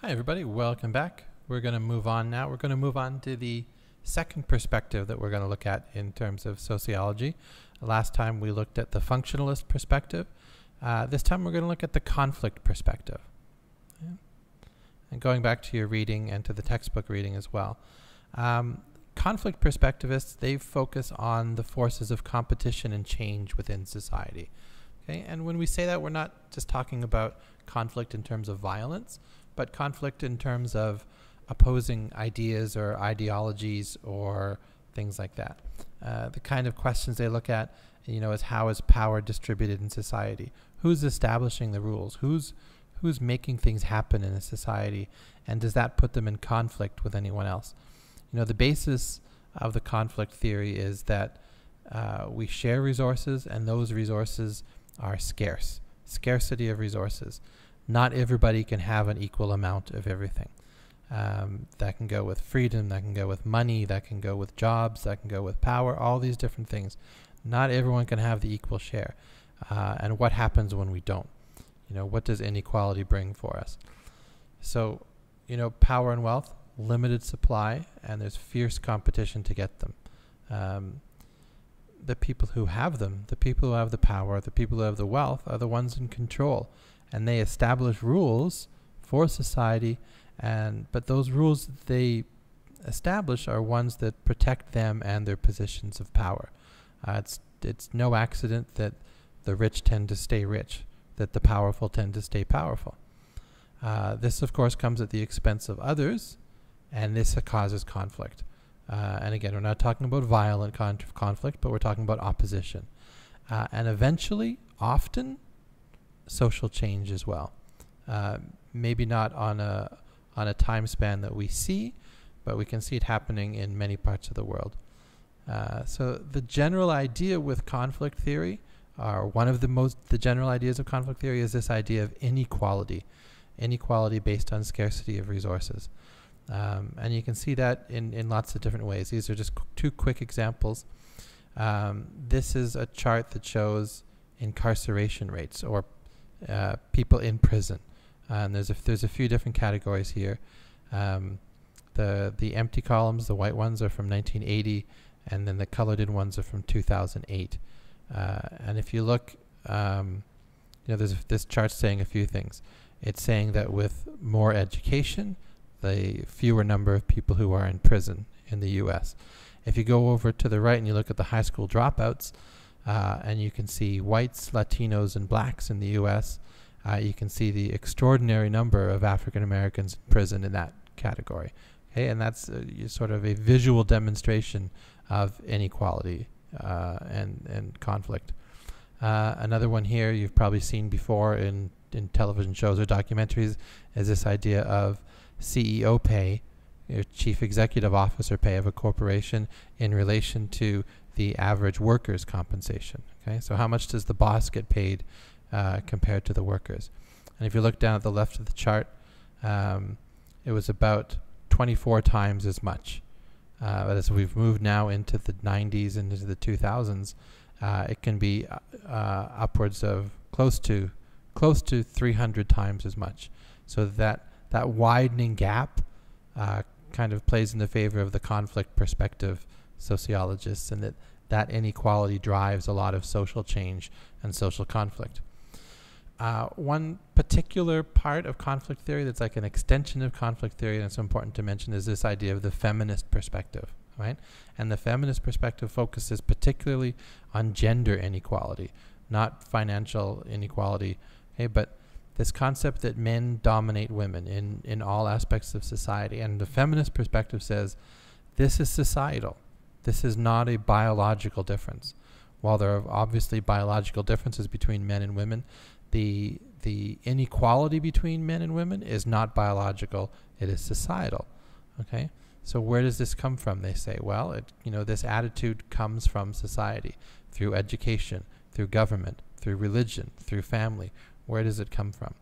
Hi everybody, welcome back. We're going to move on now. We're going to move on to the second perspective that we're going to look at in terms of sociology. Last time we looked at the functionalist perspective. This time we're going to look at the conflict perspective. Yeah. And going back to your reading and to the textbook reading as well. Conflict perspectivists, they focus on the forces of competition and change within society. Okay? And when we say that, we're not just talking about conflict in terms of violence, but conflict in terms of opposing ideas or ideologies or things like that. The kind of questions they look at, is how is power distributed in society? Who's establishing the rules? Who's making things happen in a society? And does that put them in conflict with anyone else? The basis of the conflict theory is that we share resources, and those resources are scarce. Scarcity of resources. Not everybody can have an equal amount of everything. That can go with freedom, that can go with money, that can go with jobs, that can go with power, all these different things. Not everyone can have the equal share. And what happens when we don't? What does inequality bring for us? So, power and wealth, limited supply, and there's fierce competition to get them. The people who have them, the people who have the power, the people who have the wealth are the ones in control. And they establish rules for society, but those rules that they establish are ones that protect them and their positions of power. It's no accident that the rich tend to stay rich, that the powerful tend to stay powerful. This, of course, comes at the expense of others, and this causes conflict. And again, we're not talking about violent conflict, but we're talking about opposition. And eventually, often, social change as well. Maybe not on a time span that we see, but we can see it happening in many parts of the world. So the general idea with conflict theory, or one of the general ideas of conflict theory, is this idea of inequality based on scarcity of resources. And you can see that in lots of different ways. These are just two quick examples. This is a chart that shows incarceration rates, or people in prison, and there's a few different categories here. The empty columns, the white ones, are from 1980, and then the colored in ones are from 2008. And if you look, there's this chart's saying a few things. It's saying that with more education, the fewer number of people who are in prison in the U.S. If you go over to the right and you look at the high school dropouts, and you can see whites, Latinos, and blacks in the U.S. You can see the extraordinary number of African Americans in prison in that category. Okay, and that's sort of a visual demonstration of inequality and conflict. Another one here you've probably seen before in television shows or documentaries is this idea of CEO pay, your chief executive officer pay of a corporation in relation to the average worker's compensation. Okay, so how much does the boss get paid compared to the workers? And if you look down at the left of the chart, it was about 24 times as much. But as we've moved now into the 90s and into the 2000s, it can be upwards of close to 300 times as much. So that widening gap kind of plays in the favor of the conflict perspective sociologists, and that inequality drives a lot of social change and social conflict. One particular part of conflict theory that's like an extension of conflict theory, and it's important to mention, is this idea of the feminist perspective, right? And the feminist perspective focuses particularly on gender inequality, not financial inequality, okay, but this concept that men dominate women in all aspects of society. And the feminist perspective says this is societal. This is not a biological difference. While there are obviously biological differences between men and women, the inequality between men and women is not biological, it is societal. Okay? So where does this come from? They say, well, this attitude comes from society, through education, through government, through religion, through family. Where does it come from?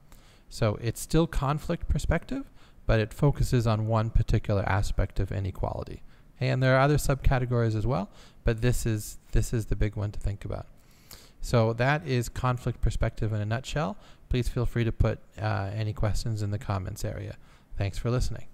So it's still conflict perspective, but it focuses on one particular aspect of inequality. And there are other subcategories as well, but this is the big one to think about. So that is conflict perspective in a nutshell. Please feel free to put any questions in the comments area. Thanks for listening.